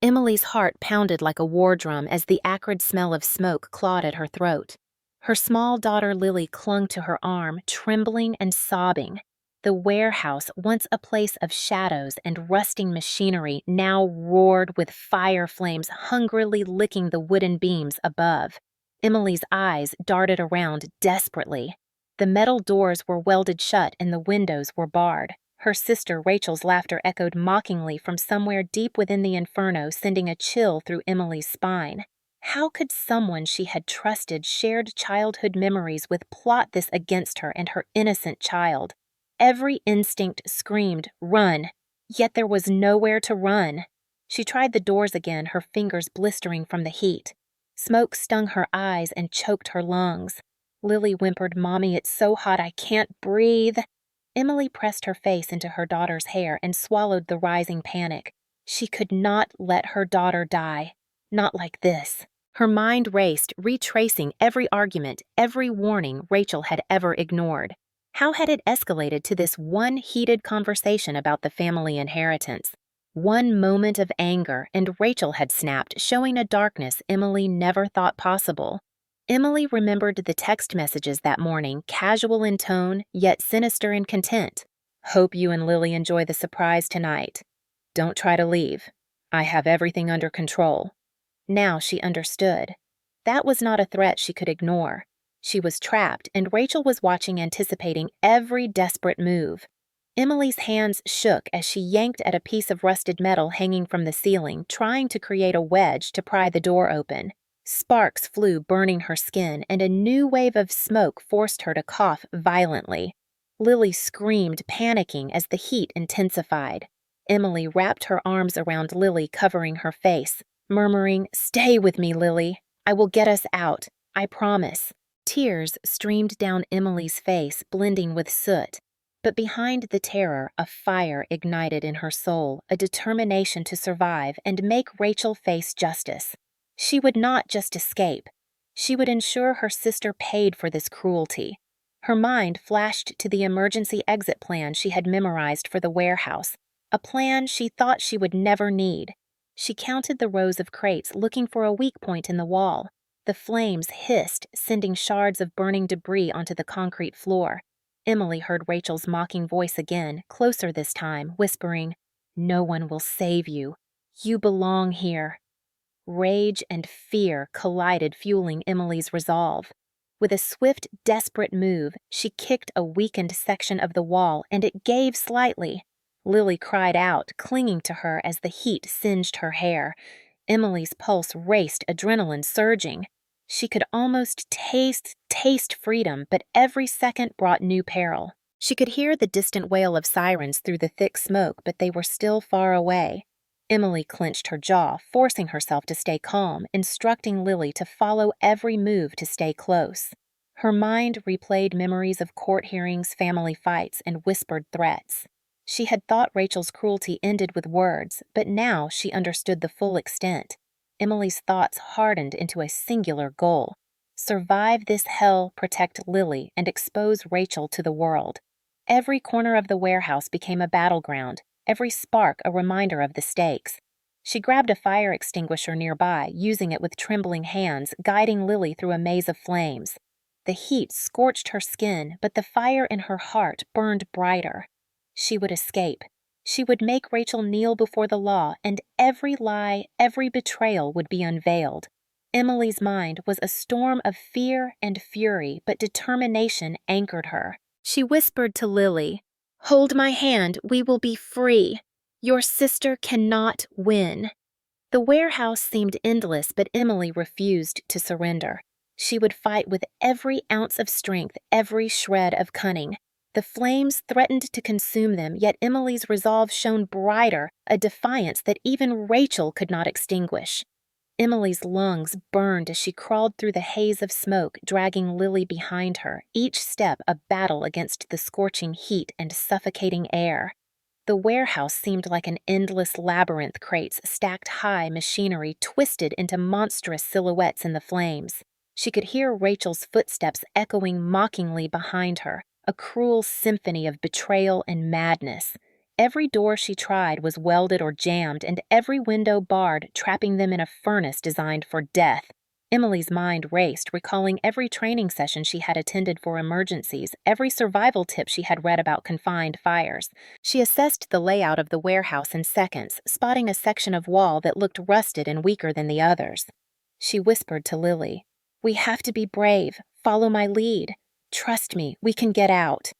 Emily's heart pounded like a war drum as the acrid smell of smoke clawed at her throat. Her small daughter Lily clung to her arm, trembling and sobbing. The warehouse, once a place of shadows and rusting machinery, now roared with fire flames hungrily licking the wooden beams above. Emily's eyes darted around desperately. The metal doors were welded shut and the windows were barred. Her sister Rachel's laughter echoed mockingly from somewhere deep within the inferno, sending a chill through Emily's spine. How could someone she had trusted, shared childhood memories with, plot this against her and her innocent child? Every instinct screamed, "Run!" Yet there was nowhere to run. She tried the doors again, her fingers blistering from the heat. Smoke stung her eyes and choked her lungs. Lily whimpered, "Mommy, it's so hot I can't breathe." Emily pressed her face into her daughter's hair and swallowed the rising panic. She could not let her daughter die. Not like this. Her mind raced, retracing every argument, every warning Rachel had ever ignored. How had it escalated to this one heated conversation about the family inheritance? One moment of anger, and Rachel had snapped, showing a darkness Emily never thought possible. Emily remembered the text messages that morning, casual in tone, yet sinister in content. "Hope you and Lily enjoy the surprise tonight. Don't try to leave. I have everything under control." Now she understood. That was not a threat she could ignore. She was trapped, and Rachel was watching, anticipating every desperate move. Emily's hands shook as she yanked at a piece of rusted metal hanging from the ceiling, trying to create a wedge to pry the door open. Sparks flew, burning her skin, and a new wave of smoke forced her to cough violently. Lily screamed, panicking as the heat intensified. Emily wrapped her arms around Lily, covering her face, murmuring, "Stay with me, Lily. I will get us out. I promise." Tears streamed down Emily's face, blending with soot. But behind the terror, a fire ignited in her soul, a determination to survive and make Rachel face justice. She would not just escape. She would ensure her sister paid for this cruelty. Her mind flashed to the emergency exit plan she had memorized for the warehouse, a plan she thought she would never need. She counted the rows of crates, looking for a weak point in the wall. The flames hissed, sending shards of burning debris onto the concrete floor. Emily heard Rachel's mocking voice again, closer this time, whispering, "No one will save you. You belong here." Rage and fear collided, fueling Emily's resolve. With a swift, desperate move, she kicked a weakened section of the wall, and it gave slightly. Lily cried out, clinging to her as the heat singed her hair. Emily's pulse raced, adrenaline surging. She could almost taste freedom, but every second brought new peril. She could hear the distant wail of sirens through the thick smoke, but they were still far away. Emily clenched her jaw, forcing herself to stay calm, instructing Lily to follow every move to stay close. Her mind replayed memories of court hearings, family fights, and whispered threats. She had thought Rachel's cruelty ended with words, but now she understood the full extent. Emily's thoughts hardened into a singular goal: survive this hell, protect Lily, and expose Rachel to the world. Every corner of the warehouse became a battleground, every spark a reminder of the stakes. She grabbed a fire extinguisher nearby, using it with trembling hands, guiding Lily through a maze of flames. The heat scorched her skin, but the fire in her heart burned brighter. She would escape. She would make Rachel kneel before the law, and every lie, every betrayal would be unveiled. Emily's mind was a storm of fear and fury, but determination anchored her. She whispered to Lily, "Hold my hand, we will be free. Your sister cannot win." The warehouse seemed endless, but Emily refused to surrender. She would fight with every ounce of strength, every shred of cunning. The flames threatened to consume them, yet Emily's resolve shone brighter, a defiance that even Rachel could not extinguish. Emily's lungs burned as she crawled through the haze of smoke, dragging Lily behind her, each step a battle against the scorching heat and suffocating air. The warehouse seemed like an endless labyrinth, crates stacked high, machinery twisted into monstrous silhouettes in the flames. She could hear Rachel's footsteps echoing mockingly behind her, a cruel symphony of betrayal and madness. every door she tried was welded or jammed and every window barred, trapping them in a furnace designed for death. Emily's mind raced, recalling every training session she had attended for emergencies, every survival tip she had read about confined fires. She assessed the layout of the warehouse in seconds, spotting a section of wall that looked rusted and weaker than the others. She whispered to Lily, "We have to be brave. Follow my lead. Trust me, we can get out."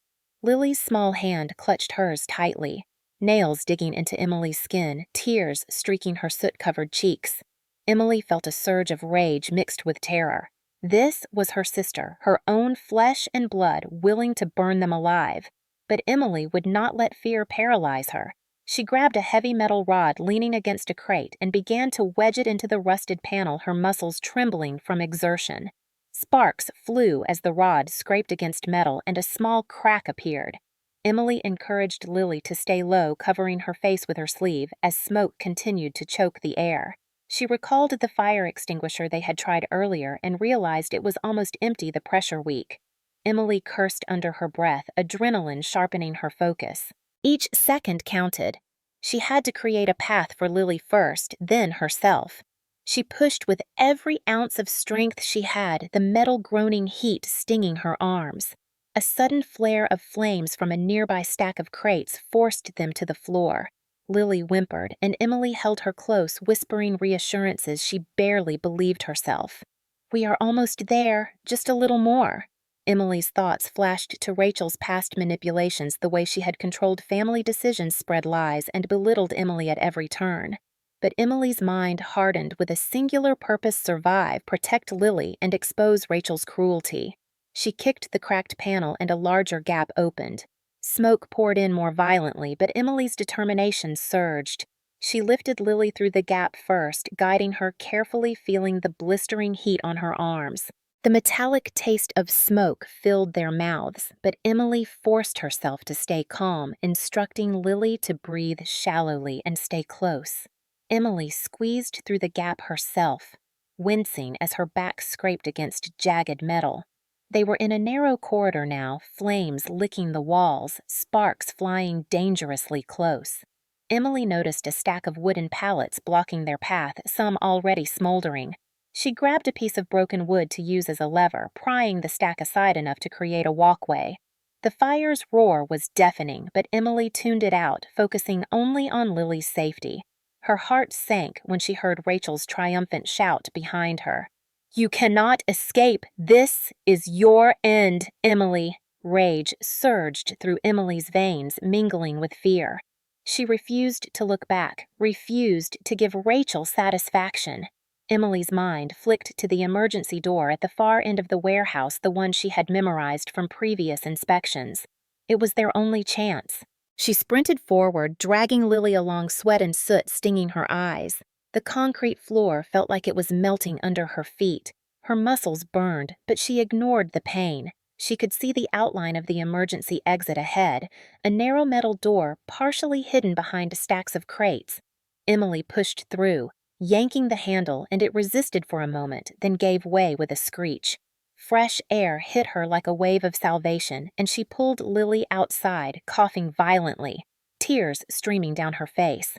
Lily's small hand clutched hers tightly, nails digging into Emily's skin, tears streaking her soot-covered cheeks. Emily felt a surge of rage mixed with terror. This was her sister, her own flesh and blood, willing to burn them alive. But Emily would not let fear paralyze her. She grabbed a heavy metal rod leaning against a crate and began to wedge it into the rusted panel, her muscles trembling from exertion. Sparks flew as the rod scraped against metal and a small crack appeared. Emily encouraged Lily to stay low, covering her face with her sleeve as smoke continued to choke the air. She recalled the fire extinguisher they had tried earlier and realized it was almost empty, the pressure weak. Emily cursed under her breath, adrenaline sharpening her focus. Each second counted. She had to create a path for Lily first, then herself. She pushed with every ounce of strength she had, the metal groaning heat stinging her arms. A sudden flare of flames from a nearby stack of crates forced them to the floor. Lily whimpered, and Emily held her close, whispering reassurances she barely believed herself. "We are almost there, just a little more." Emily's thoughts flashed to Rachel's past manipulations, the way she had controlled family decisions, spread lies, and belittled Emily at every turn. But Emily's mind hardened with a singular purpose: survive, protect Lily, and expose Rachel's cruelty. She kicked the cracked panel and a larger gap opened. Smoke poured in more violently, but Emily's determination surged. She lifted Lily through the gap first, guiding her carefully, feeling the blistering heat on her arms. The metallic taste of smoke filled their mouths, but Emily forced herself to stay calm, instructing Lily to breathe shallowly and stay close. Emily squeezed through the gap herself, wincing as her back scraped against jagged metal. They were in a narrow corridor now, flames licking the walls, sparks flying dangerously close. Emily noticed a stack of wooden pallets blocking their path, some already smoldering. She grabbed a piece of broken wood to use as a lever, prying the stack aside enough to create a walkway. The fire's roar was deafening, but Emily tuned it out, focusing only on Lily's safety. Her heart sank when she heard Rachel's triumphant shout behind her. "You cannot escape! This is your end, Emily!" Rage surged through Emily's veins, mingling with fear. She refused to look back, refused to give Rachel satisfaction. Emily's mind flicked to the emergency door at the far end of the warehouse, the one she had memorized from previous inspections. It was their only chance. She sprinted forward, dragging Lily along, sweat and soot stinging her eyes. The concrete floor felt like it was melting under her feet. Her muscles burned, but she ignored the pain. She could see the outline of the emergency exit ahead, a narrow metal door partially hidden behind stacks of crates. Emily pushed through, yanking the handle, and it resisted for a moment, then gave way with a screech. Fresh air hit her like a wave of salvation, and she pulled Lily outside, coughing violently, tears streaming down her face.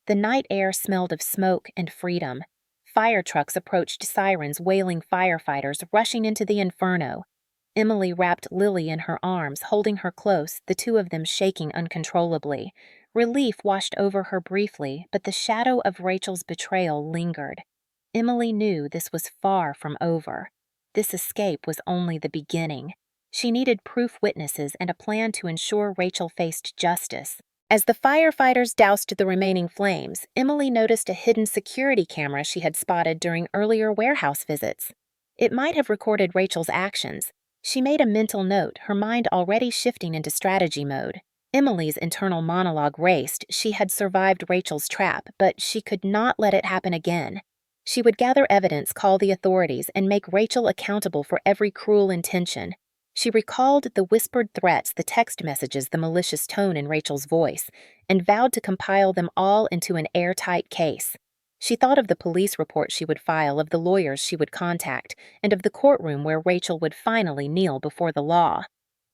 The night air smelled of smoke and freedom. Fire trucks approached, sirens wailing, firefighters rushing into the inferno. Emily wrapped Lily in her arms, holding her close, the two of them shaking uncontrollably. Relief washed over her briefly, but the shadow of Rachel's betrayal lingered. Emily knew this was far from over. This escape was only the beginning. She needed proof witnesses and a plan to ensure Rachel faced justice. As the firefighters doused the remaining flames, Emily noticed a hidden security camera she had spotted during earlier warehouse visits. It might have recorded Rachel's actions. She made a mental note, her mind already shifting into strategy mode. Emily's internal monologue raced. She had survived Rachel's trap, but she could not let it happen again. She would gather evidence, call the authorities, and make Rachel accountable for every cruel intention. She recalled the whispered threats, the text messages, the malicious tone in Rachel's voice, and vowed to compile them all into an airtight case. She thought of the police report she would file, of the lawyers she would contact, and of the courtroom where Rachel would finally kneel before the law.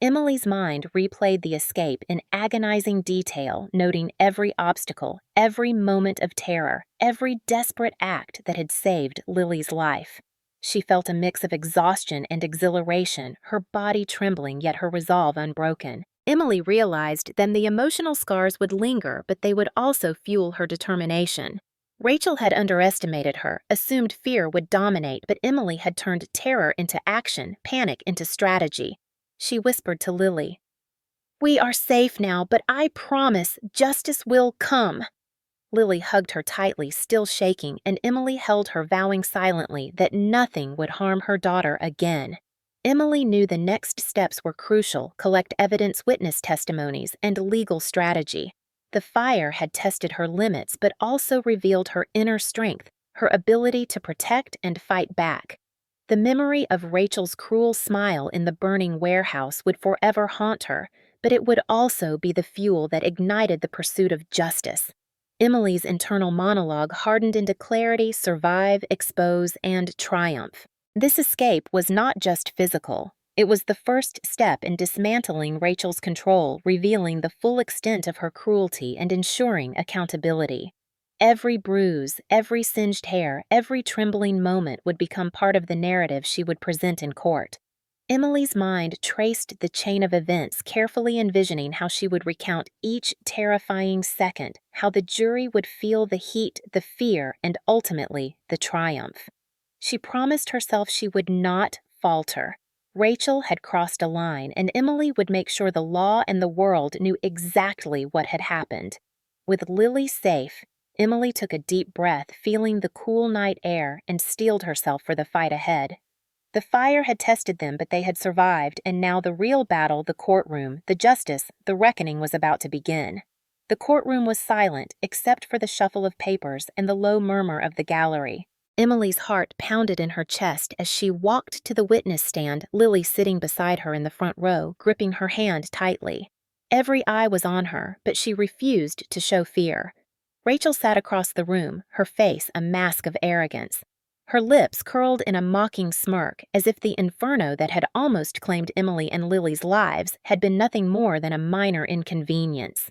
Emily's mind replayed the escape in agonizing detail, noting every obstacle, every moment of terror, every desperate act that had saved Lily's life. She felt a mix of exhaustion and exhilaration, her body trembling yet her resolve unbroken. Emily realized then the emotional scars would linger, but they would also fuel her determination. Rachel had underestimated her, assumed fear would dominate, but Emily had turned terror into action, panic into strategy. She whispered to Lily, "We are safe now, but I promise justice will come." Lily hugged her tightly, still shaking, and Emily held her, vowing silently that nothing would harm her daughter again. Emily knew the next steps were crucial: collect evidence, witness testimonies, and legal strategy. The fire had tested her limits, but also revealed her inner strength, her ability to protect and fight back. The memory of Rachel's cruel smile in the burning warehouse would forever haunt her, but it would also be the fuel that ignited the pursuit of justice. Emily's internal monologue hardened into clarity, survive, expose, and triumph. This escape was not just physical. It was the first step in dismantling Rachel's control, revealing the full extent of her cruelty and ensuring accountability. Every bruise, every singed hair, every trembling moment would become part of the narrative she would present in court. Emily's mind traced the chain of events, carefully envisioning how she would recount each terrifying second, how the jury would feel the heat, the fear, and ultimately the triumph. She promised herself she would not falter. Rachel had crossed a line, and Emily would make sure the law and the world knew exactly what had happened. With Lily safe, Emily took a deep breath, feeling the cool night air, and steeled herself for the fight ahead. The fire had tested them, but they had survived, and now the real battle, the courtroom, the justice, the reckoning was about to begin. The courtroom was silent, except for the shuffle of papers and the low murmur of the gallery. Emily's heart pounded in her chest as she walked to the witness stand, Lily sitting beside her in the front row, gripping her hand tightly. Every eye was on her, but she refused to show fear. Rachel sat across the room, her face a mask of arrogance. Her lips curled in a mocking smirk, as if the inferno that had almost claimed Emily and Lily's lives had been nothing more than a minor inconvenience.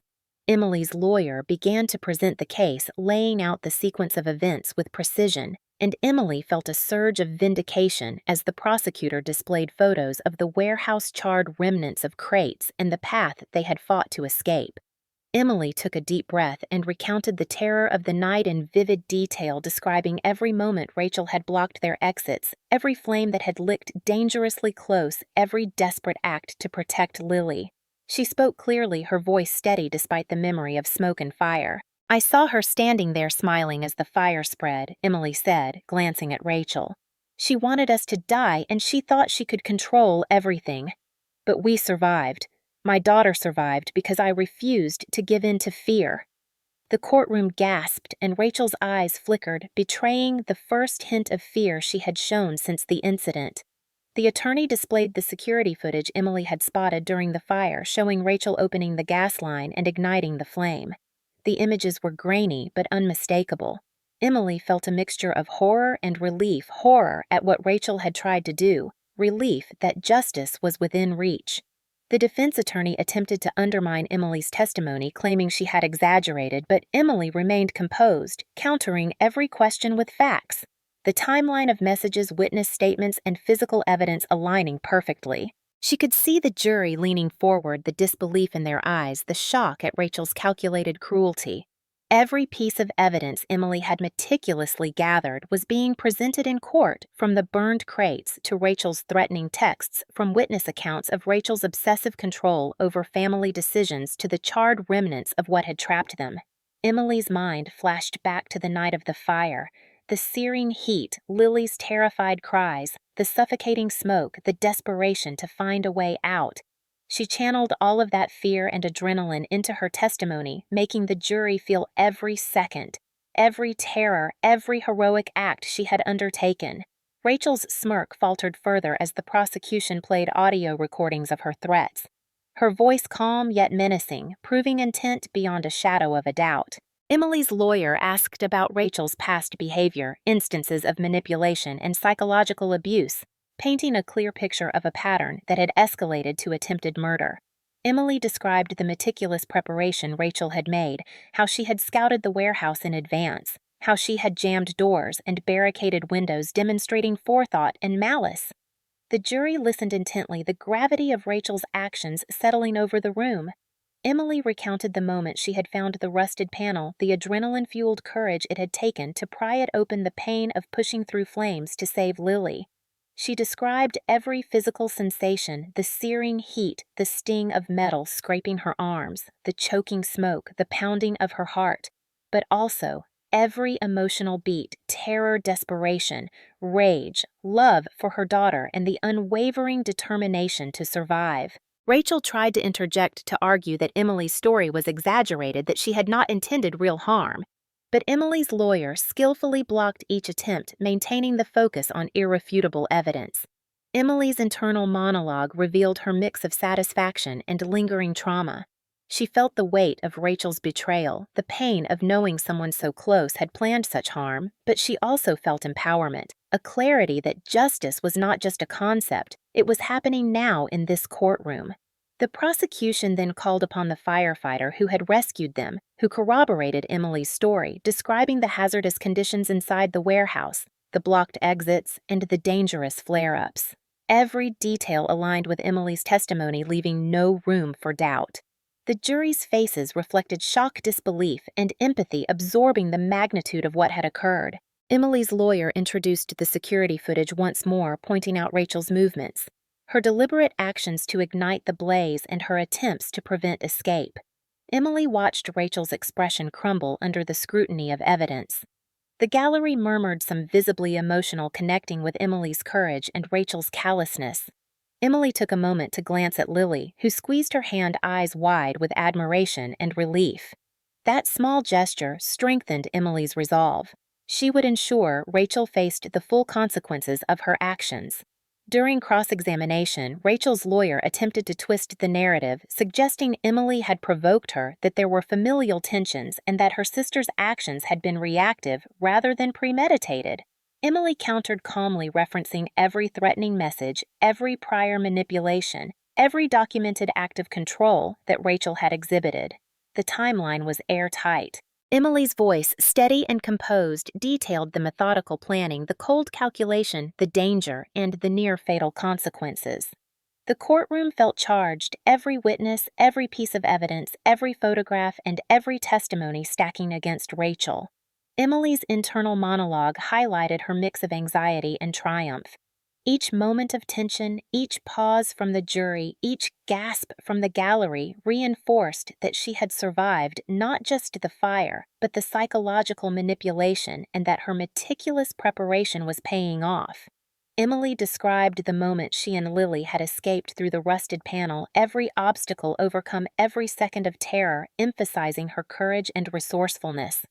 Emily's lawyer began to present the case, laying out the sequence of events with precision, and Emily felt a surge of vindication as the prosecutor displayed photos of the warehouse-charred remnants of crates and the path they had fought to escape. Emily took a deep breath and recounted the terror of the night in vivid detail, describing every moment Rachel had blocked their exits, every flame that had licked dangerously close, every desperate act to protect Lily. She spoke clearly, her voice steady despite the memory of smoke and fire. "I saw her standing there smiling as the fire spread," Emily said, glancing at Rachel. "She wanted us to die, and she thought she could control everything. But we survived. My daughter survived because I refused to give in to fear." The courtroom gasped, and Rachel's eyes flickered, betraying the first hint of fear she had shown since the incident. The attorney displayed the security footage Emily had spotted during the fire, showing Rachel opening the gas line and igniting the flame. The images were grainy but unmistakable. Emily felt a mixture of horror and relief, horror at what Rachel had tried to do, relief that justice was within reach. The defense attorney attempted to undermine Emily's testimony, claiming she had exaggerated, but Emily remained composed, countering every question with facts. The timeline of messages, witness statements, and physical evidence aligning perfectly. She could see the jury leaning forward, the disbelief in their eyes, the shock at Rachel's calculated cruelty. Every piece of evidence Emily had meticulously gathered was being presented in court, from the burned crates to Rachel's threatening texts, from witness accounts of Rachel's obsessive control over family decisions to the charred remnants of what had trapped them. Emily's mind flashed back to the night of the fire, the searing heat, Lily's terrified cries, the suffocating smoke, the desperation to find a way out. She channeled all of that fear and adrenaline into her testimony, making the jury feel every second, every terror, every heroic act she had undertaken. Rachel's smirk faltered further as the prosecution played audio recordings of her threats. Her voice calm yet menacing, proving intent beyond a shadow of a doubt. Emily's lawyer asked about Rachel's past behavior, instances of manipulation and psychological abuse. painting a clear picture of a pattern that had escalated to attempted murder. Emily described the meticulous preparation Rachel had made, how she had scouted the warehouse in advance, how she had jammed doors and barricaded windows, demonstrating forethought and malice. The jury listened intently, the gravity of Rachel's actions settling over the room. Emily recounted the moment she had found the rusted panel, the adrenaline-fueled courage it had taken to pry it open, the pain of pushing through flames to save Lily. She described every physical sensation, the searing heat, the sting of metal scraping her arms, the choking smoke, the pounding of her heart, but also every emotional beat, terror, desperation, rage, love for her daughter, and the unwavering determination to survive. Rachel tried to interject to argue that Emily's story was exaggerated, that she had not intended real harm. But Emily's lawyer skillfully blocked each attempt, maintaining the focus on irrefutable evidence. Emily's internal monologue revealed her mix of satisfaction and lingering trauma. She felt the weight of Rachel's betrayal, the pain of knowing someone so close had planned such harm, but she also felt empowerment, a clarity that justice was not just a concept, it was happening now in this courtroom. The prosecution then called upon the firefighter who had rescued them, who corroborated Emily's story, describing the hazardous conditions inside the warehouse, the blocked exits, and the dangerous flare-ups. Every detail aligned with Emily's testimony, leaving no room for doubt. The jury's faces reflected shocked disbelief and empathy, absorbing the magnitude of what had occurred. Emily's lawyer introduced the security footage once more, pointing out Rachel's movements, her deliberate actions to ignite the blaze, and her attempts to prevent escape. Emily watched Rachel's expression crumble under the scrutiny of evidence. The gallery murmured, some visibly emotional, connecting with Emily's courage and Rachel's callousness. Emily took a moment to glance at Lily, who squeezed her hand, eyes wide with admiration and relief. That small gesture strengthened Emily's resolve. She would ensure Rachel faced the full consequences of her actions. During cross-examination, Rachel's lawyer attempted to twist the narrative, suggesting Emily had provoked her, that there were familial tensions, and that her sister's actions had been reactive rather than premeditated. Emily countered calmly, referencing every threatening message, every prior manipulation, every documented act of control that Rachel had exhibited. The timeline was airtight. Emily's voice, steady and composed, detailed the methodical planning, the cold calculation, the danger, and the near-fatal consequences. The courtroom felt charged, every witness, every piece of evidence, every photograph, and every testimony stacking against Rachel. Emily's internal monologue highlighted her mix of anxiety and triumph. Each moment of tension, each pause from the jury, each gasp from the gallery reinforced that she had survived not just the fire, but the psychological manipulation, and that her meticulous preparation was paying off. Emily described the moment she and Lily had escaped through the rusted panel, every obstacle overcome, every second of terror, emphasizing her courage and resourcefulness.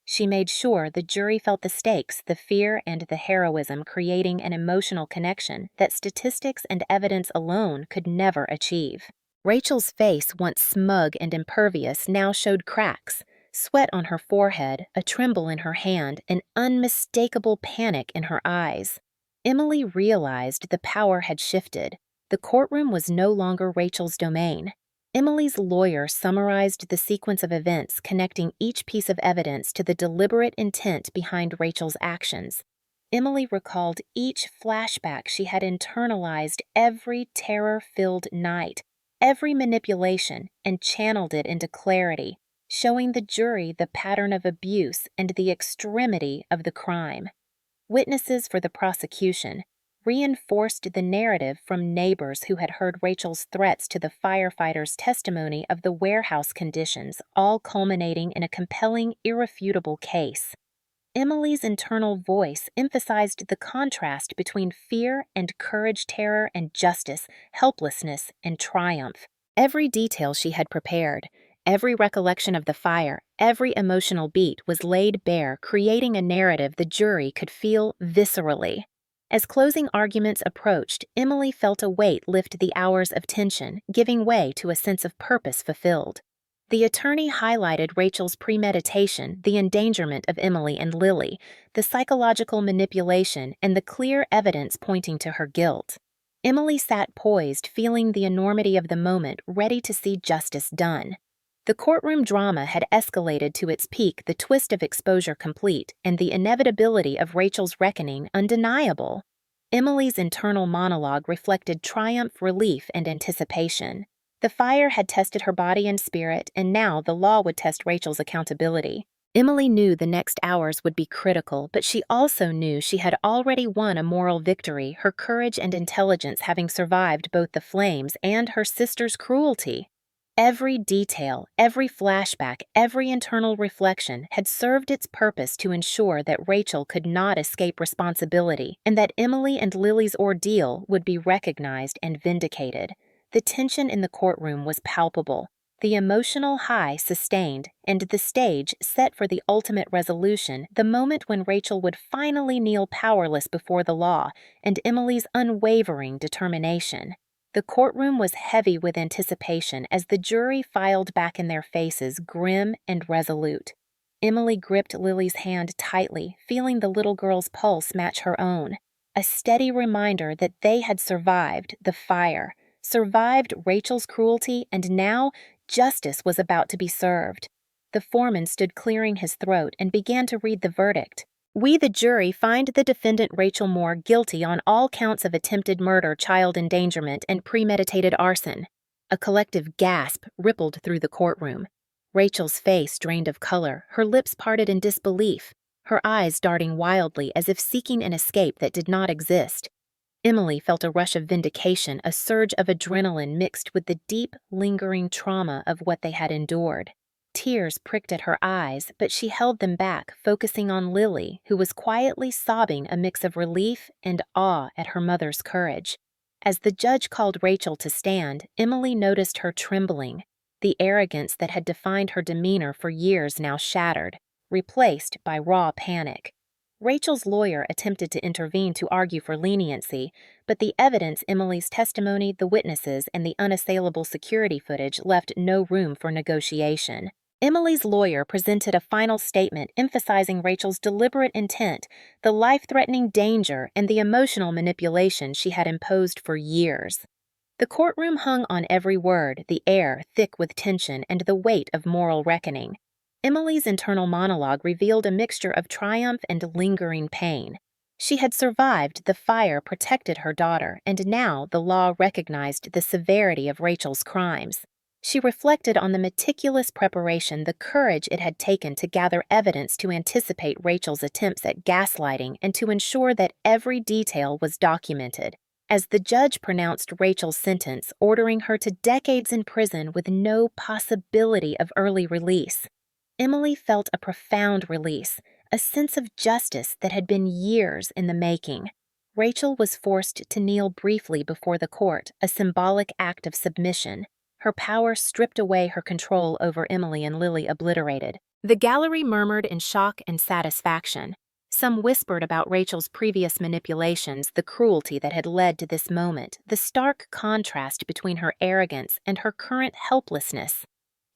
She made sure the jury felt the stakes, the fear, and the heroism, creating an emotional connection that statistics and evidence alone could never achieve. Rachel's face, once smug and impervious, now showed cracks, sweat on her forehead, a tremble in her hand, an unmistakable panic in her eyes. Emily realized the power had shifted. The courtroom was no longer Rachel's domain. Emily's lawyer summarized the sequence of events, connecting each piece of evidence to the deliberate intent behind Rachel's actions. Emily recalled each flashback she had internalized, every terror-filled night, every manipulation, and channeled it into clarity, showing the jury the pattern of abuse and the extremity of the crime. Witnesses for the prosecution reinforced the narrative from neighbors who had heard Rachel's threats to the firefighters' testimony of the warehouse conditions, all culminating in a compelling, irrefutable case. Emily's internal voice emphasized the contrast between fear and courage, terror and justice, helplessness and triumph. Every detail she had prepared, every recollection of the fire, every emotional beat was laid bare, creating a narrative the jury could feel viscerally. As closing arguments approached, Emily felt a weight lift the hours of tension, giving way to a sense of purpose fulfilled. The attorney highlighted Rachel's premeditation, the endangerment of Emily and Lily, the psychological manipulation, and the clear evidence pointing to her guilt. Emily sat poised, feeling the enormity of the moment, ready to see justice done. The courtroom drama had escalated to its peak, the twist of exposure complete, and the inevitability of Rachel's reckoning undeniable. Emily's internal monologue reflected triumph, relief, and anticipation. The fire had tested her body and spirit, and now the law would test Rachel's accountability. Emily knew the next hours would be critical, but she also knew she had already won a moral victory, her courage and intelligence having survived both the flames and her sister's cruelty. Every detail, every flashback, every internal reflection had served its purpose to ensure that Rachel could not escape responsibility and that Emily and Lily's ordeal would be recognized and vindicated. The tension in the courtroom was palpable, the emotional high sustained, and the stage set for the ultimate resolution, the moment when Rachel would finally kneel powerless before the law, and Emily's unwavering determination. The courtroom was heavy with anticipation as the jury filed back in their faces, grim and resolute. Emily gripped Lily's hand tightly, feeling the little girl's pulse match her own, a steady reminder that they had survived the fire, survived Rachel's cruelty, and now justice was about to be served. The foreman stood clearing his throat and began to read the verdict. "We, the jury, find the defendant Rachel Moore guilty on all counts of attempted murder, child endangerment, and premeditated arson." A collective gasp rippled through the courtroom. Rachel's face drained of color, her lips parted in disbelief, her eyes darting wildly as if seeking an escape that did not exist. Emily felt a rush of vindication, a surge of adrenaline mixed with the deep, lingering trauma of what they had endured. Tears pricked at her eyes, but she held them back, focusing on Lily, who was quietly sobbing a mix of relief and awe at her mother's courage. As the judge called Rachel to stand, Emily noticed her trembling, the arrogance that had defined her demeanor for years now shattered, replaced by raw panic. Rachel's lawyer attempted to intervene to argue for leniency, but the evidence, Emily's testimony, the witnesses, and the unassailable security footage left no room for negotiation. Emily's lawyer presented a final statement emphasizing Rachel's deliberate intent, the life-threatening danger, and the emotional manipulation she had imposed for years. The courtroom hung on every word, the air thick with tension and the weight of moral reckoning. Emily's internal monologue revealed a mixture of triumph and lingering pain. She had survived the fire, protected her daughter, and now the law recognized the severity of Rachel's crimes. She reflected on the meticulous preparation, the courage it had taken to gather evidence to anticipate Rachel's attempts at gaslighting and to ensure that every detail was documented. As the judge pronounced Rachel's sentence, ordering her to decades in prison with no possibility of early release, Emily felt a profound release, a sense of justice that had been years in the making. Rachel was forced to kneel briefly before the court, a symbolic act of submission, her power stripped away, her control over Emily and Lily obliterated. The gallery murmured in shock and satisfaction. Some whispered about Rachel's previous manipulations, the cruelty that had led to this moment, the stark contrast between her arrogance and her current helplessness.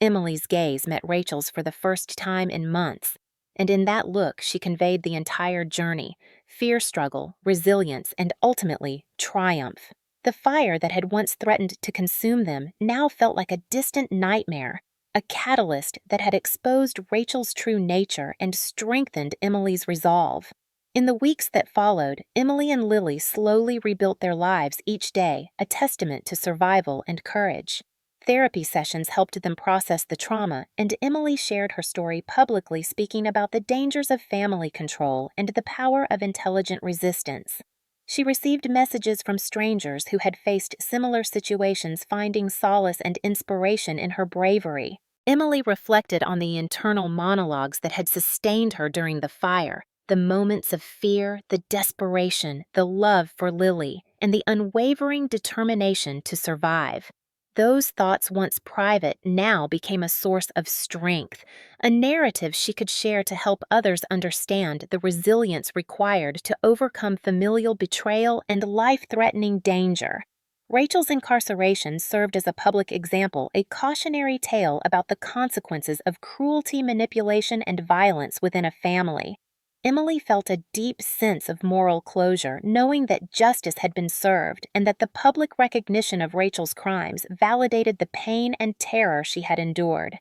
Emily's gaze met Rachel's for the first time in months, and in that look she conveyed the entire journey, fear struggle, resilience, and ultimately triumph. The fire that had once threatened to consume them now felt like a distant nightmare, a catalyst that had exposed Rachel's true nature and strengthened Emily's resolve. In the weeks that followed, Emily and Lily slowly rebuilt their lives each day, a testament to survival and courage. Therapy sessions helped them process the trauma, and Emily shared her story publicly, speaking about the dangers of family control and the power of intelligent resistance. She received messages from strangers who had faced similar situations, finding solace and inspiration in her bravery. Emily reflected on the internal monologues that had sustained her during the fire, the moments of fear, the desperation, the love for Lily, and the unwavering determination to survive. Those thoughts, once private, now became a source of strength, a narrative she could share to help others understand the resilience required to overcome familial betrayal and life-threatening danger. Rachel's incarceration served as a public example, a cautionary tale about the consequences of cruelty, manipulation, and violence within a family. Emily felt a deep sense of moral closure, knowing that justice had been served and that the public recognition of Rachel's crimes validated the pain and terror she had endured.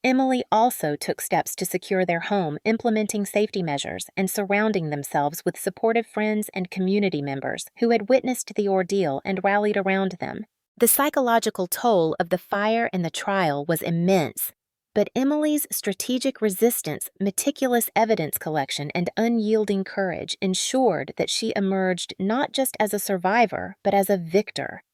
Emily also took steps to secure their home, implementing safety measures and surrounding themselves with supportive friends and community members who had witnessed the ordeal and rallied around them. The psychological toll of the fire and the trial was immense, but Emily's strategic resistance, meticulous evidence collection, and unyielding courage ensured that she emerged not just as a survivor, but as a victor.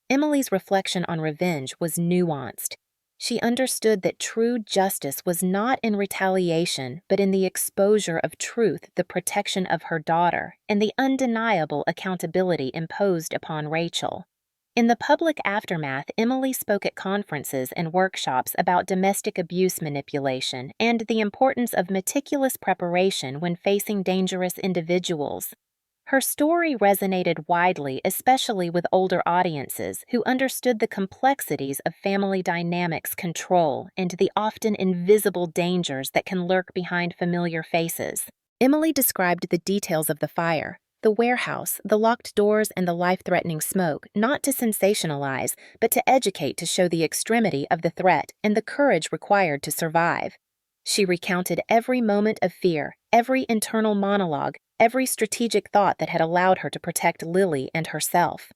Emily's reflection on revenge was nuanced. She understood that true justice was not in retaliation, but in the exposure of truth, the protection of her daughter, and the undeniable accountability imposed upon Rachel. In the public aftermath, Emily spoke at conferences and workshops about domestic abuse manipulation and the importance of meticulous preparation when facing dangerous individuals. Her story resonated widely, especially with older audiences who understood the complexities of family dynamics control and the often invisible dangers that can lurk behind familiar faces. Emily described the details of the fire, the warehouse, the locked doors, and the life-threatening smoke, not to sensationalize, but to educate to show the extremity of the threat and the courage required to survive. She recounted every moment of fear, every internal monologue, every strategic thought that had allowed her to protect Lily and herself.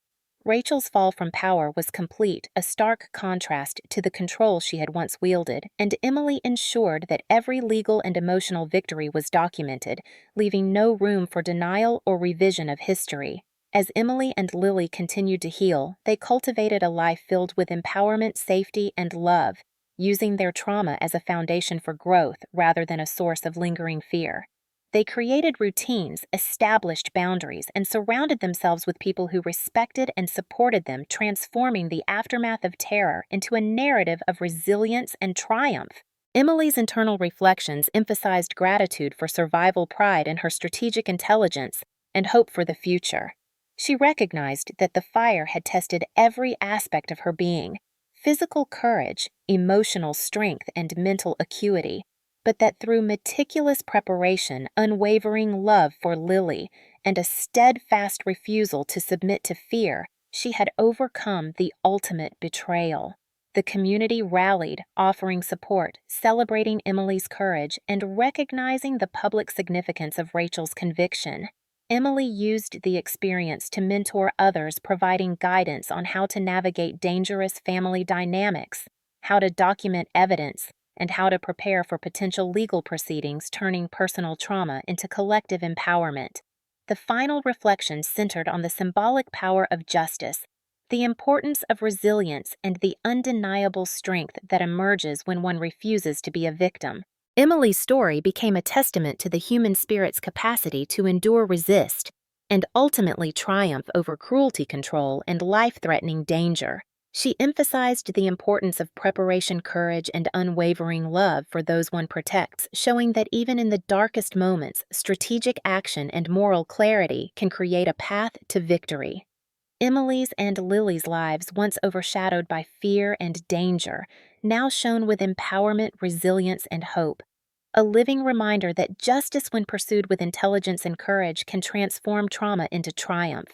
Rachel's fall from power was complete, a stark contrast to the control she had once wielded, and Emily ensured that every legal and emotional victory was documented, leaving no room for denial or revision of history. As Emily and Lily continued to heal, they cultivated a life filled with empowerment, safety, and love, using their trauma as a foundation for growth rather than a source of lingering fear. They created routines, established boundaries, and surrounded themselves with people who respected and supported them, transforming the aftermath of terror into a narrative of resilience and triumph. Emily's internal reflections emphasized gratitude for survival pride in her strategic intelligence and hope for the future. She recognized that the fire had tested every aspect of her being: physical courage, emotional strength, and mental acuity, but that through meticulous preparation, unwavering love for Lily, and a steadfast refusal to submit to fear, she had overcome the ultimate betrayal. The community rallied, offering support, celebrating Emily's courage, and recognizing the public significance of Rachel's conviction. Emily used the experience to mentor others, providing guidance on how to navigate dangerous family dynamics, how to document evidence, and how to prepare for potential legal proceedings, turning personal trauma into collective empowerment. The final reflection centered on the symbolic power of justice, the importance of resilience, and the undeniable strength that emerges when one refuses to be a victim. Emily's story became a testament to the human spirit's capacity to endure, resist, and ultimately triumph over cruelty control and life-threatening danger. She emphasized the importance of preparation, courage, and unwavering love for those one protects, showing that even in the darkest moments, strategic action and moral clarity can create a path to victory. Emily's and Lily's lives, once overshadowed by fear and danger, now shone with empowerment, resilience, and hope. A living reminder that justice, when pursued with intelligence and courage, can transform trauma into triumph.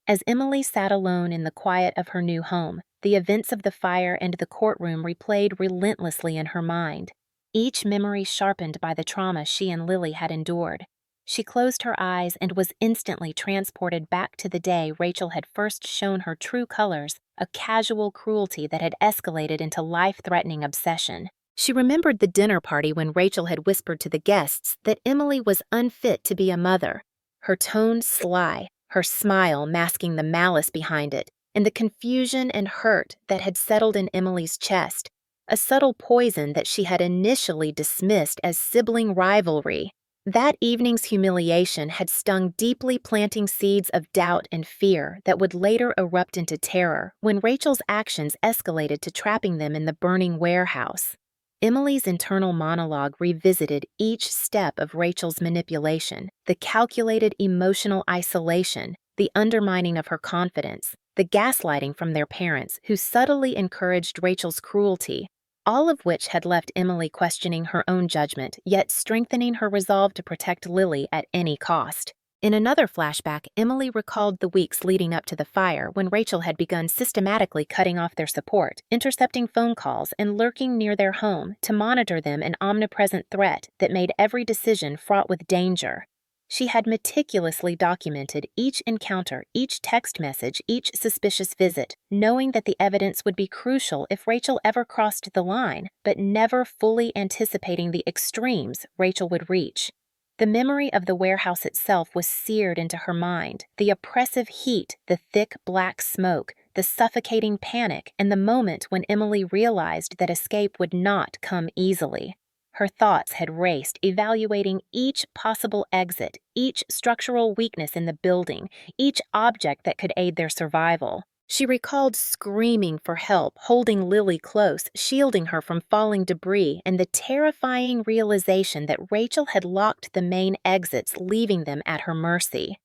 As Emily sat alone in the quiet of her new home, the events of the fire and the courtroom replayed relentlessly in her mind, each memory sharpened by the trauma she and Lily had endured. She closed her eyes and was instantly transported back to the day Rachel had first shown her true colors, a casual cruelty that had escalated into life-threatening obsession. She remembered the dinner party when Rachel had whispered to the guests that Emily was unfit to be a mother, her tone sly, her smile masking the malice behind it, and the confusion and hurt that had settled in Emily's chest, a subtle poison that she had initially dismissed as sibling rivalry. That evening's humiliation had stung deeply, planting seeds of doubt and fear that would later erupt into terror when Rachel's actions escalated to trapping them in the burning warehouse. Emily's internal monologue revisited each step of Rachel's manipulation, the calculated emotional isolation, the undermining of her confidence, the gaslighting from their parents, who subtly encouraged Rachel's cruelty, all of which had left Emily questioning her own judgment, yet strengthening her resolve to protect Lily at any cost. In another flashback, Emily recalled the weeks leading up to the fire when Rachel had begun systematically cutting off their support, intercepting phone calls, and lurking near their home to monitor them, an omnipresent threat that made every decision fraught with danger. She had meticulously documented each encounter, each text message, each suspicious visit, knowing that the evidence would be crucial if Rachel ever crossed the line, but never fully anticipating the extremes Rachel would reach. The memory of the warehouse itself was seared into her mind, the oppressive heat, the thick black smoke, the suffocating panic, and the moment when Emily realized that escape would not come easily. Her thoughts had raced, evaluating each possible exit, each structural weakness in the building, each object that could aid their survival. She recalled screaming for help, holding Lily close, shielding her from falling debris, and the terrifying realization that Rachel had locked the main exits, leaving them at her mercy.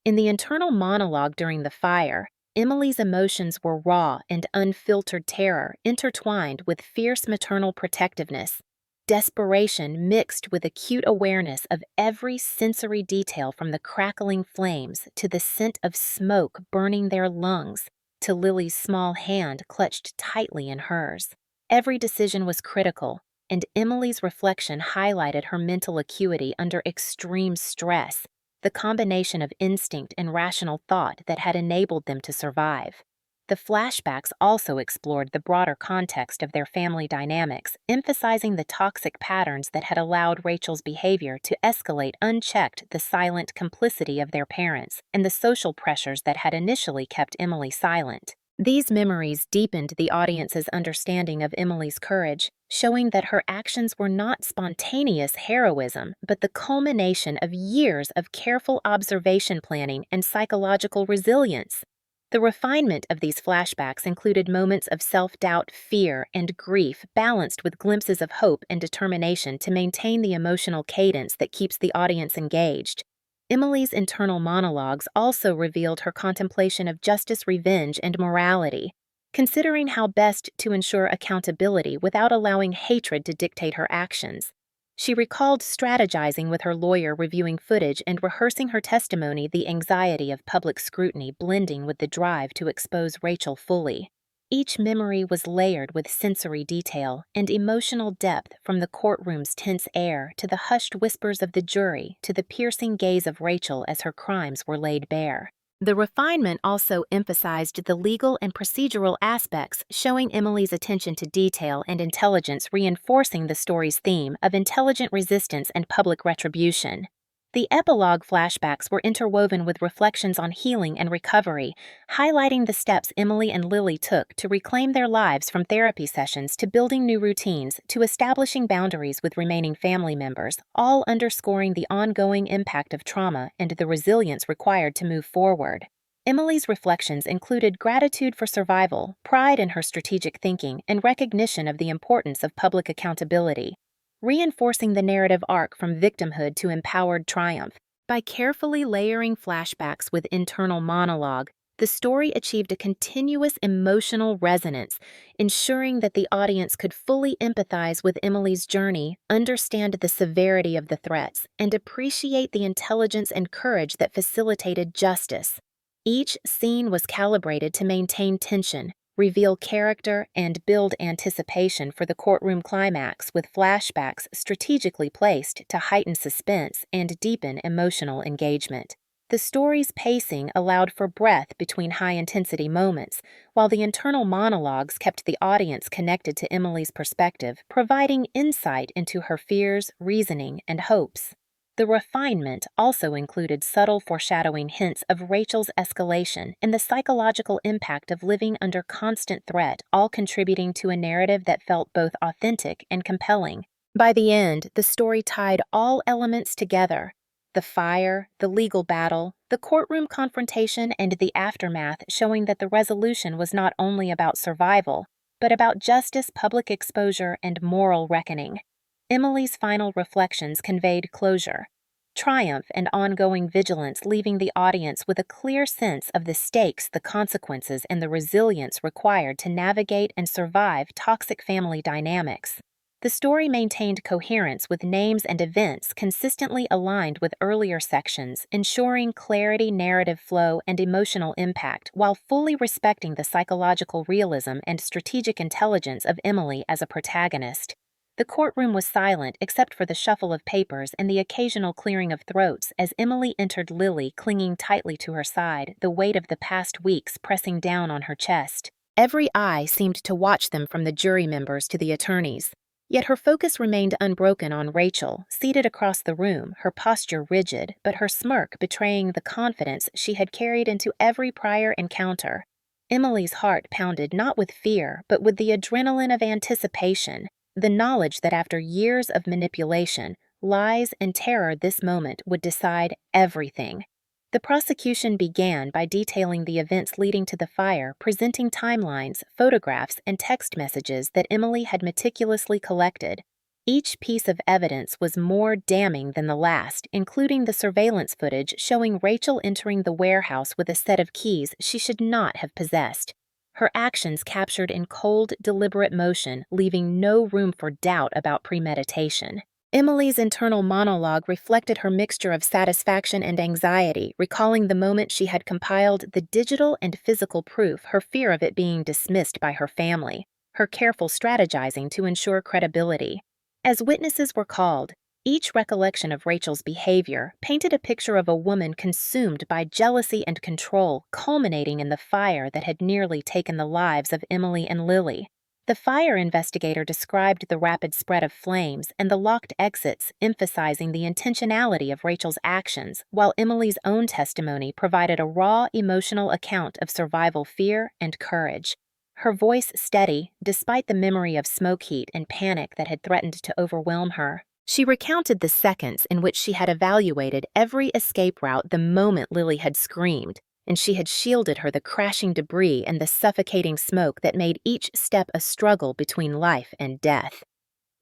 In the internal monologue during the fire, Emily's emotions were raw and unfiltered terror, intertwined with fierce maternal protectiveness. Desperation mixed with acute awareness of every sensory detail, from the crackling flames to the scent of smoke burning their lungs, to Lily's small hand clutched tightly in hers. Every decision was critical, and Emily's reflection highlighted her mental acuity under extreme stress, the combination of instinct and rational thought that had enabled them to survive. The flashbacks also explored the broader context of their family dynamics, emphasizing the toxic patterns that had allowed Rachel's behavior to escalate unchecked, the silent complicity of their parents, and the social pressures that had initially kept Emily silent. These memories deepened the audience's understanding of Emily's courage, showing that her actions were not spontaneous heroism, but the culmination of years of careful observation, planning, and psychological resilience. The refinement of these flashbacks included moments of self-doubt, fear, and grief, balanced with glimpses of hope and determination to maintain the emotional cadence that keeps the audience engaged. Emily's internal monologues also revealed her contemplation of justice, revenge, and morality, considering how best to ensure accountability without allowing hatred to dictate her actions. She recalled strategizing with her lawyer, reviewing footage, and rehearsing her testimony, the anxiety of public scrutiny blending with the drive to expose Rachel fully. Each memory was layered with sensory detail and emotional depth, from the courtroom's tense air to the hushed whispers of the jury to the piercing gaze of Rachel as her crimes were laid bare. The refinement also emphasized the legal and procedural aspects, showing Emily's attention to detail and intelligence, reinforcing the story's theme of intelligent resistance and public retribution. The epilogue flashbacks were interwoven with reflections on healing and recovery, highlighting the steps Emily and Lily took to reclaim their lives, from therapy sessions to building new routines to establishing boundaries with remaining family members, all underscoring the ongoing impact of trauma and the resilience required to move forward. Emily's reflections included gratitude for survival, pride in her strategic thinking, and recognition of the importance of public accountability, reinforcing the narrative arc from victimhood to empowered triumph. By carefully layering flashbacks with internal monologue, the story achieved a continuous emotional resonance, ensuring that the audience could fully empathize with Emily's journey, understand the severity of the threats, and appreciate the intelligence and courage that facilitated justice. Each scene was calibrated to maintain tension, reveal character, and build anticipation for the courtroom climax, with flashbacks strategically placed to heighten suspense and deepen emotional engagement. The story's pacing allowed for breath between high-intensity moments, while the internal monologues kept the audience connected to Emily's perspective, providing insight into her fears, reasoning, and hopes. The refinement also included subtle foreshadowing hints of Rachel's escalation and the psychological impact of living under constant threat, all contributing to a narrative that felt both authentic and compelling. By the end, the story tied all elements together: the fire, the legal battle, the courtroom confrontation, and the aftermath, showing that the resolution was not only about survival, but about justice, public exposure, and moral reckoning. Emily's final reflections conveyed closure. triumph and ongoing vigilance, leaving the audience with a clear sense of the stakes, the consequences, and the resilience required to navigate and survive toxic family dynamics. The story maintained coherence with names and events consistently aligned with earlier sections, ensuring clarity, narrative flow, and emotional impact while fully respecting the psychological realism and strategic intelligence of Emily as a protagonist. The courtroom was silent except for the shuffle of papers and the occasional clearing of throats as Emily entered Lily clinging tightly to her side, the weight of the past weeks pressing down on her chest. Every eye seemed to watch them from the jury members to the attorneys. Yet her focus remained unbroken on Rachel, seated across the room, her posture rigid, but her smirk betraying the confidence she had carried into every prior encounter. Emily's heart pounded not with fear, but with the adrenaline of anticipation, the knowledge that after years of manipulation, lies, and terror, this moment would decide everything. The prosecution began by detailing the events leading to the fire, presenting timelines, photographs, and text messages that Emily had meticulously collected. Each piece of evidence was more damning than the last, including the surveillance footage showing Rachel entering the warehouse with a set of keys she should not have possessed. Her actions captured in cold, deliberate motion, leaving no room for doubt about premeditation. Emily's internal monologue reflected her mixture of satisfaction and anxiety, recalling the moment she had compiled the digital and physical proof, her fear of it being dismissed by her family, her careful strategizing to ensure credibility. As witnesses were called, each recollection of Rachel's behavior painted a picture of a woman consumed by jealousy and control, culminating in the fire that had nearly taken the lives of Emily and Lily. The fire investigator described the rapid spread of flames and the locked exits, emphasizing the intentionality of Rachel's actions, while Emily's own testimony provided a raw, emotional account of survival fear and courage. Her voice steady, despite the memory of smoke heat and panic that had threatened to overwhelm her. She recounted the seconds in which she had evaluated every escape route the moment Lily had screamed, and she had shielded her the crashing debris and the suffocating smoke that made each step a struggle between life and death.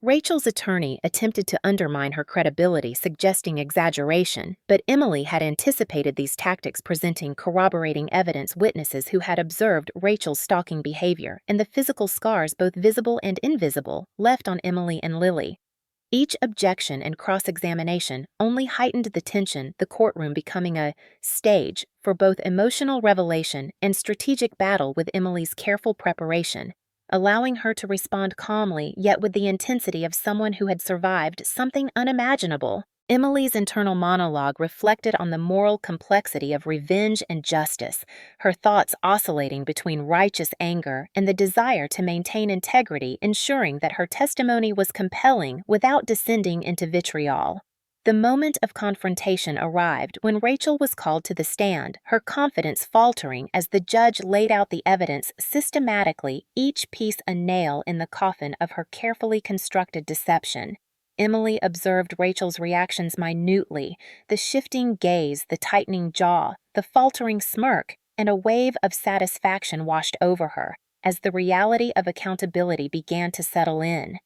Rachel's attorney attempted to undermine her credibility, suggesting exaggeration, but Emily had anticipated these tactics, presenting corroborating evidence, witnesses who had observed Rachel's stalking behavior, and the physical scars, both visible and invisible, left on Emily and Lily. Each objection and cross-examination only heightened the tension, the courtroom becoming a stage for both emotional revelation and strategic battle with Emily's careful preparation, allowing her to respond calmly yet with the intensity of someone who had survived something unimaginable. Emily's internal monologue reflected on the moral complexity of revenge and justice, her thoughts oscillating between righteous anger and the desire to maintain integrity, ensuring that her testimony was compelling without descending into vitriol. The moment of confrontation arrived when Rachel was called to the stand, her confidence faltering as the judge laid out the evidence systematically, each piece a nail in the coffin of her carefully constructed deception. Emily observed Rachel's reactions minutely, the shifting gaze, the tightening jaw, the faltering smirk, and a wave of satisfaction washed over her as the reality of accountability began to settle in.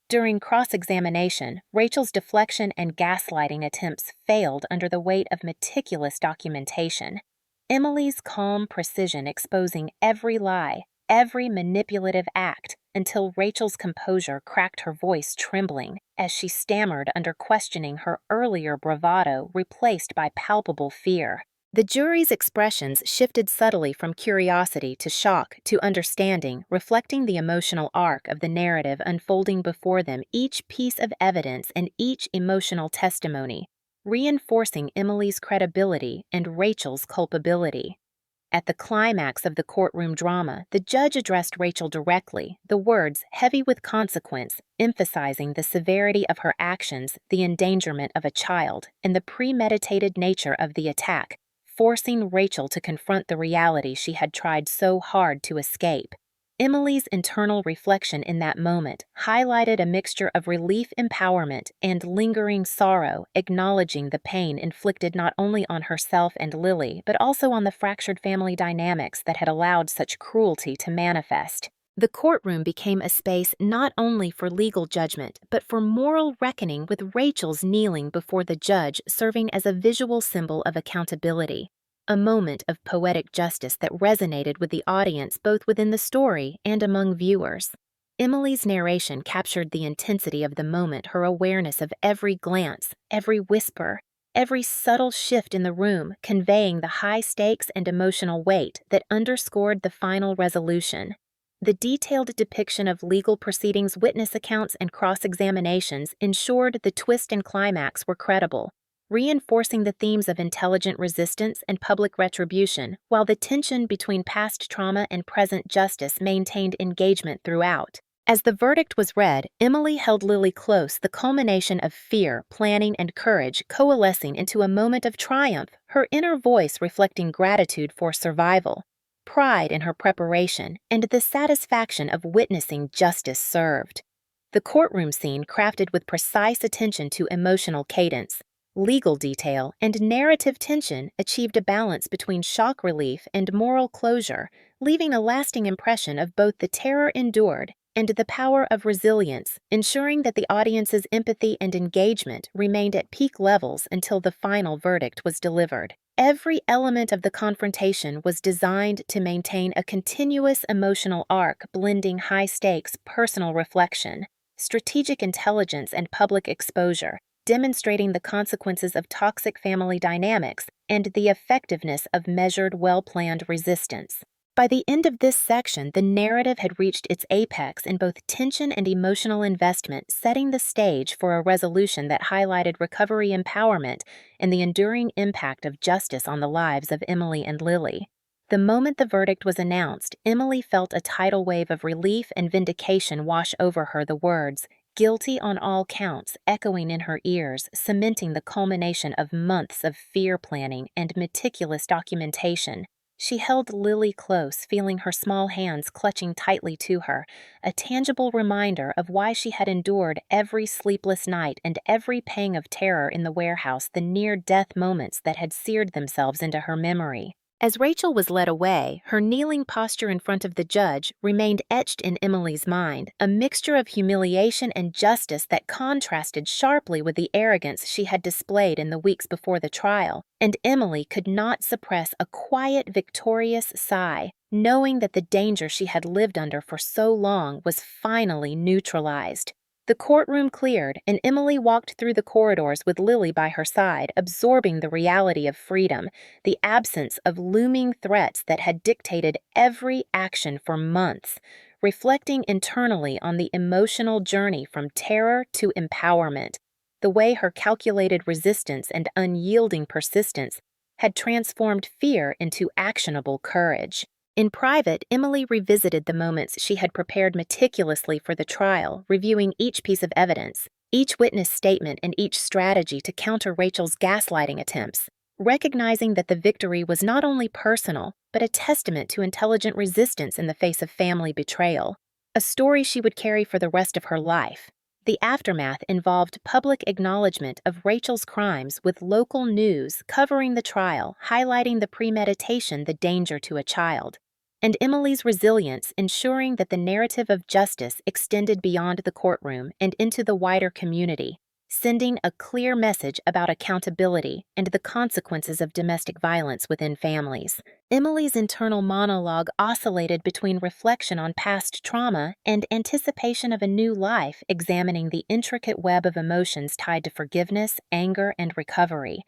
During cross-examination, Rachel's deflection and gaslighting attempts failed under the weight of meticulous documentation. Emily's calm precision exposing every lie, every manipulative act, until Rachel's composure cracked, her voice trembling as she stammered under questioning, her earlier bravado replaced by palpable fear. The jury's expressions shifted subtly from curiosity to shock to understanding, reflecting the emotional arc of the narrative unfolding before them, each piece of evidence and each emotional testimony, reinforcing Emily's credibility and Rachel's culpability. At the climax of the courtroom drama, the judge addressed Rachel directly, the words heavy with consequence, emphasizing the severity of her actions, the endangerment of a child, and the premeditated nature of the attack, forcing Rachel to confront the reality she had tried so hard to escape. Emily's internal reflection in that moment highlighted a mixture of relief, empowerment, and lingering sorrow, acknowledging the pain inflicted not only on herself and Lily, but also on the fractured family dynamics that had allowed such cruelty to manifest. The courtroom became a space not only for legal judgment, but for moral reckoning, with Rachel's kneeling before the judge serving as a visual symbol of accountability, a moment of poetic justice that resonated with the audience both within the story and among viewers. Emily's narration captured the intensity of the moment, her awareness of every glance, every whisper, every subtle shift in the room, conveying the high stakes and emotional weight that underscored the final resolution. The detailed depiction of legal proceedings, witness accounts, and cross-examinations ensured the twist and climax were credible, reinforcing the themes of intelligent resistance and public retribution, while the tension between past trauma and present justice maintained engagement throughout. As the verdict was read, Emily held Lily close, the culmination of fear, planning, and courage coalescing into a moment of triumph, her inner voice reflecting gratitude for survival, pride in her preparation, and the satisfaction of witnessing justice served. The courtroom scene, crafted with precise attention to emotional cadence, legal detail, and narrative tension, achieved a balance between shock relief and moral closure, leaving a lasting impression of both the terror endured and the power of resilience, ensuring that the audience's empathy and engagement remained at peak levels until the final verdict was delivered. Every element of the confrontation was designed to maintain a continuous emotional arc, blending high-stakes personal reflection, strategic intelligence, and public exposure, demonstrating the consequences of toxic family dynamics and the effectiveness of measured, well-planned resistance. By the end of this section, the narrative had reached its apex in both tension and emotional investment, setting the stage for a resolution that highlighted recovery empowerment and the enduring impact of justice on the lives of Emily and Lily. The moment the verdict was announced, Emily felt a tidal wave of relief and vindication wash over her, the words, "Guilty on all counts," echoing in her ears, cementing the culmination of months of fear planning and meticulous documentation. She held Lily close, feeling her small hands clutching tightly to her, a tangible reminder of why she had endured every sleepless night and every pang of terror in the warehouse, the near-death moments that had seared themselves into her memory. As Rachel was led away, her kneeling posture in front of the judge remained etched in Emily's mind, a mixture of humiliation and justice that contrasted sharply with the arrogance she had displayed in the weeks before the trial, and Emily could not suppress a quiet, victorious sigh, knowing that the danger she had lived under for so long was finally neutralized. The courtroom cleared, and Emily walked through the corridors with Lily by her side, absorbing the reality of freedom, the absence of looming threats that had dictated every action for months, reflecting internally on the emotional journey from terror to empowerment, the way her calculated resistance and unyielding persistence had transformed fear into actionable courage. In private, Emily revisited the moments she had prepared meticulously for the trial, reviewing each piece of evidence, each witness statement, and each strategy to counter Rachel's gaslighting attempts, recognizing that the victory was not only personal, but a testament to intelligent resistance in the face of family betrayal, a story she would carry for the rest of her life. The aftermath involved public acknowledgement of Rachel's crimes, with local news covering the trial, highlighting the premeditation, the danger to a child, and Emily's resilience, ensuring that the narrative of justice extended beyond the courtroom and into the wider community, sending a clear message about accountability and the consequences of domestic violence within families. Emily's internal monologue oscillated between reflection on past trauma and anticipation of a new life, examining the intricate web of emotions tied to forgiveness, anger, and recovery,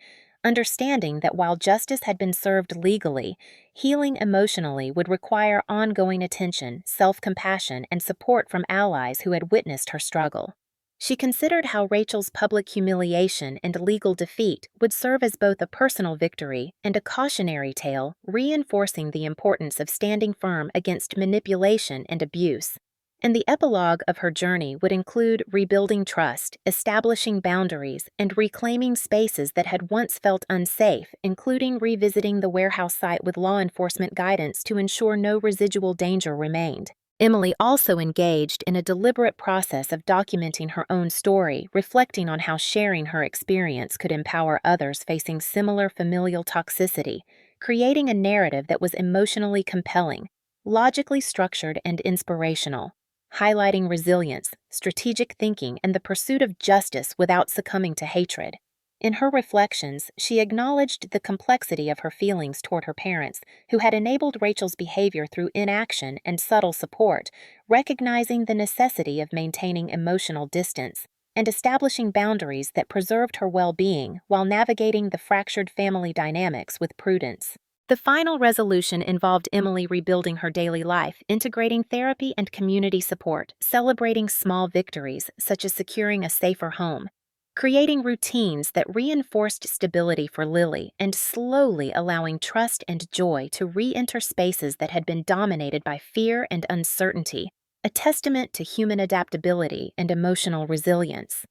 understanding that while justice had been served legally, healing emotionally would require ongoing attention, self-compassion, and support from allies who had witnessed her struggle. She considered how Rachel's public humiliation and legal defeat would serve as both a personal victory and a cautionary tale, reinforcing the importance of standing firm against manipulation and abuse. And the epilogue of her journey would include rebuilding trust, establishing boundaries, and reclaiming spaces that had once felt unsafe, including revisiting the warehouse site with law enforcement guidance to ensure no residual danger remained. Emily also engaged in a deliberate process of documenting her own story, reflecting on how sharing her experience could empower others facing similar familial toxicity, creating a narrative that was emotionally compelling, logically structured and inspirational, highlighting resilience, strategic thinking, and the pursuit of justice without succumbing to hatred. In her reflections, she acknowledged the complexity of her feelings toward her parents, who had enabled Rachel's behavior through inaction and subtle support, recognizing the necessity of maintaining emotional distance and establishing boundaries that preserved her well-being while navigating the fractured family dynamics with prudence. The final resolution involved Emily rebuilding her daily life, integrating therapy and community support, celebrating small victories such as securing a safer home, creating routines that reinforced stability for Lily, and slowly allowing trust and joy to re-enter spaces that had been dominated by fear and uncertainty, a testament to human adaptability and emotional resilience.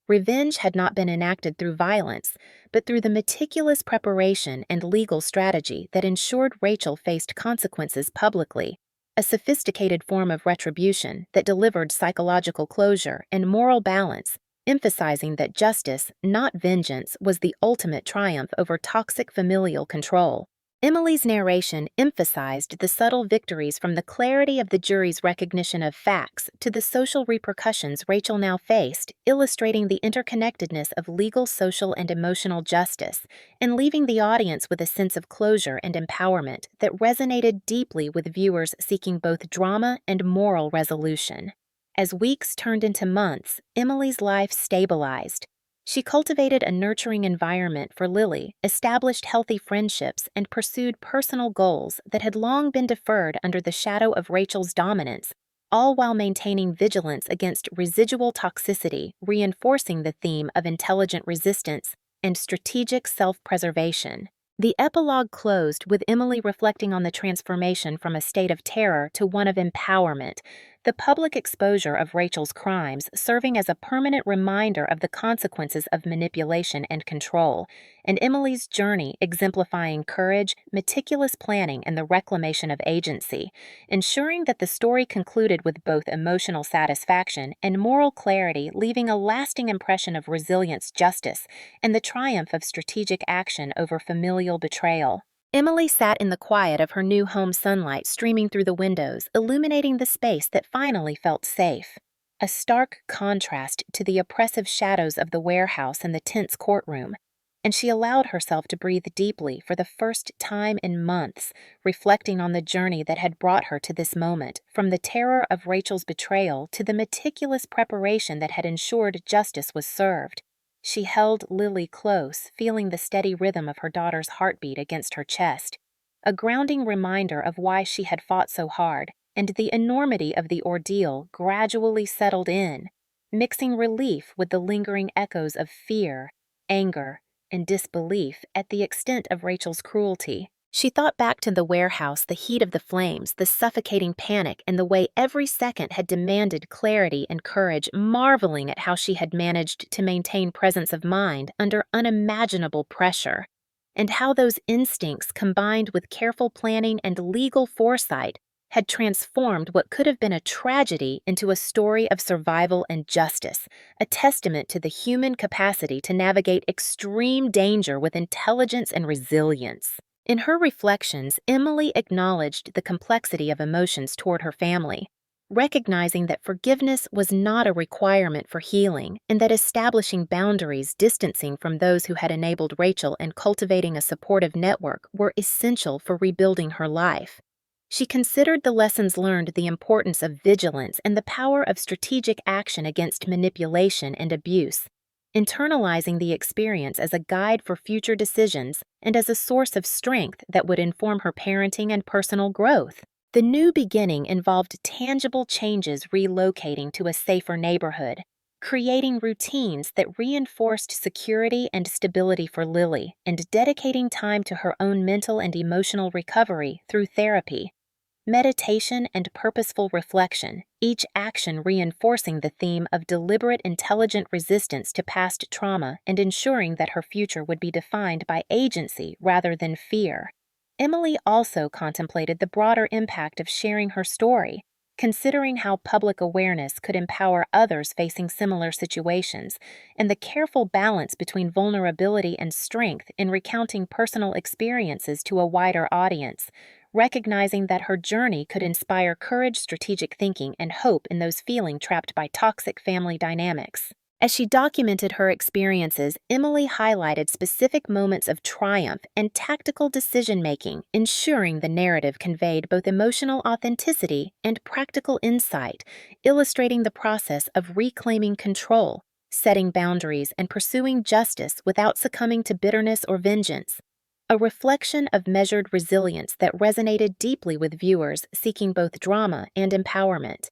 Revenge had not been enacted through violence, but through the meticulous preparation and legal strategy that ensured Rachel faced consequences publicly, a sophisticated form of retribution that delivered psychological closure and moral balance, emphasizing that justice, not vengeance, was the ultimate triumph over toxic familial control. Emily's narration emphasized the subtle victories, from the clarity of the jury's recognition of facts to the social repercussions Rachel now faced, illustrating the interconnectedness of legal, social, and emotional justice, and leaving the audience with a sense of closure and empowerment that resonated deeply with viewers seeking both drama and moral resolution. As weeks turned into months, Emily's life stabilized. She cultivated a nurturing environment for Lily, established healthy friendships, and pursued personal goals that had long been deferred under the shadow of Rachel's dominance, all while maintaining vigilance against residual toxicity, reinforcing the theme of intelligent resistance and strategic self-preservation. The epilogue closed with Emily reflecting on the transformation from a state of terror to one of empowerment, the public exposure of Rachel's crimes serving as a permanent reminder of the consequences of manipulation and control, and Emily's journey exemplifying courage, meticulous planning, and the reclamation of agency, ensuring that the story concluded with both emotional satisfaction and moral clarity, leaving a lasting impression of resilience, justice, and the triumph of strategic action over familial betrayal. Emily sat in the quiet of her new home, sunlight streaming through the windows, illuminating the space that finally felt safe. A stark contrast to the oppressive shadows of the warehouse and the tense courtroom, and she allowed herself to breathe deeply for the first time in months, reflecting on the journey that had brought her to this moment, from the terror of Rachel's betrayal to the meticulous preparation that had ensured justice was served. She held Lily close, feeling the steady rhythm of her daughter's heartbeat against her chest, a grounding reminder of why she had fought so hard, and the enormity of the ordeal gradually settled in, mixing relief with the lingering echoes of fear, anger, and disbelief at the extent of Rachel's cruelty. She thought back to the warehouse, the heat of the flames, the suffocating panic, and the way every second had demanded clarity and courage, marveling at how she had managed to maintain presence of mind under unimaginable pressure, and how those instincts, combined with careful planning and legal foresight, had transformed what could have been a tragedy into a story of survival and justice, a testament to the human capacity to navigate extreme danger with intelligence and resilience. In her reflections, Emily acknowledged the complexity of emotions toward her family, recognizing that forgiveness was not a requirement for healing, and that establishing boundaries, distancing from those who had enabled Rachel, and cultivating a supportive network were essential for rebuilding her life. She considered the lessons learned, the importance of vigilance, and the power of strategic action against manipulation and abuse, internalizing the experience as a guide for future decisions and as a source of strength that would inform her parenting and personal growth. The new beginning involved tangible changes, relocating to a safer neighborhood, creating routines that reinforced security and stability for Lily, and dedicating time to her own mental and emotional recovery through therapy, meditation, and purposeful reflection, each action reinforcing the theme of deliberate, intelligent resistance to past trauma and ensuring that her future would be defined by agency rather than fear. Emily also contemplated the broader impact of sharing her story, considering how public awareness could empower others facing similar situations, and the careful balance between vulnerability and strength in recounting personal experiences to a wider audience, recognizing that her journey could inspire courage, strategic thinking, and hope in those feeling trapped by toxic family dynamics. As she documented her experiences, Emily highlighted specific moments of triumph and tactical decision-making, ensuring the narrative conveyed both emotional authenticity and practical insight, illustrating the process of reclaiming control, setting boundaries, and pursuing justice without succumbing to bitterness or vengeance. A reflection of measured resilience that resonated deeply with viewers seeking both drama and empowerment.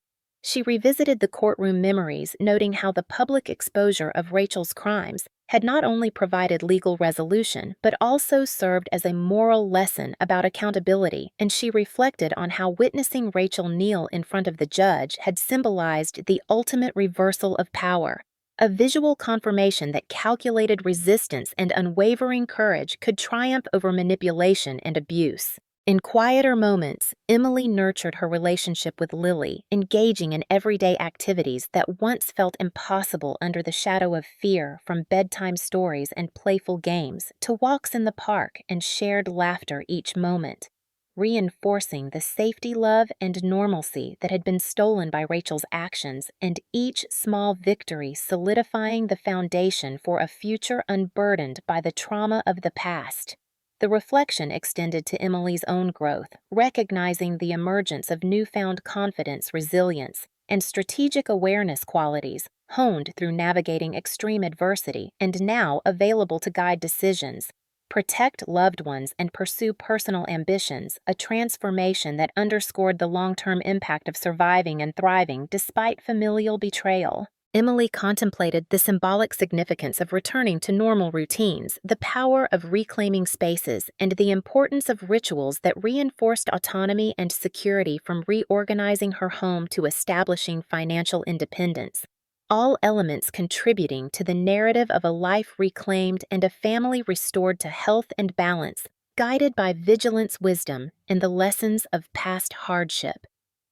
She revisited the courtroom memories, noting how the public exposure of Rachel's crimes had not only provided legal resolution, but also served as a moral lesson about accountability, and she reflected on how witnessing Rachel kneel in front of the judge had symbolized the ultimate reversal of power, a visual confirmation that calculated resistance and unwavering courage could triumph over manipulation and abuse. In quieter moments, Emily nurtured her relationship with Lily, engaging in everyday activities that once felt impossible under the shadow of fear, from bedtime stories and playful games to walks in the park and shared laughter each moment, reinforcing the safety, love, and normalcy that had been stolen by Rachel's actions, and each small victory solidifying the foundation for a future unburdened by the trauma of the past. The reflection extended to Emily's own growth, recognizing the emergence of newfound confidence, resilience, and strategic awareness qualities honed through navigating extreme adversity and now available to guide decisions, protect loved ones, and pursue personal ambitions, a transformation that underscored the long-term impact of surviving and thriving despite familial betrayal. Emily contemplated the symbolic significance of returning to normal routines, the power of reclaiming spaces, and the importance of rituals that reinforced autonomy and security, from reorganizing her home to establishing financial independence. All elements contributing to the narrative of a life reclaimed and a family restored to health and balance, guided by vigilance, wisdom, and the lessons of past hardship.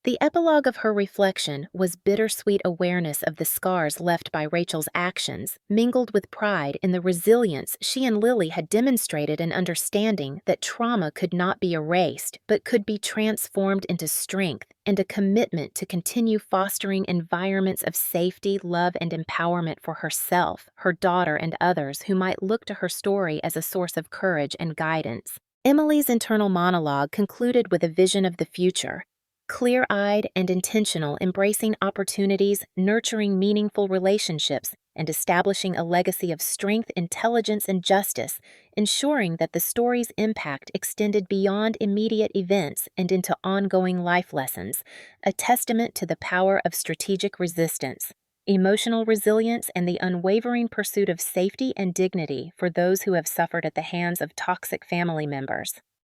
The epilogue of her reflection was bittersweet awareness of the scars left by Rachel's actions, mingled with pride in the resilience she and Lily had demonstrated, in understanding that trauma could not be erased but could be transformed into strength, and a commitment to continue fostering environments of safety, love, and empowerment for herself, her daughter, and others who might look to her story as a source of courage and guidance. Emily's internal monologue concluded with a vision of the future. Clear-eyed and intentional, embracing opportunities, nurturing meaningful relationships, and establishing a legacy of strength, intelligence, and justice, ensuring that the story's impact extended beyond immediate events and into ongoing life lessons, a testament to the power of strategic resistance, emotional resilience, and the unwavering pursuit of safety and dignity for those who have suffered at the hands of toxic family members.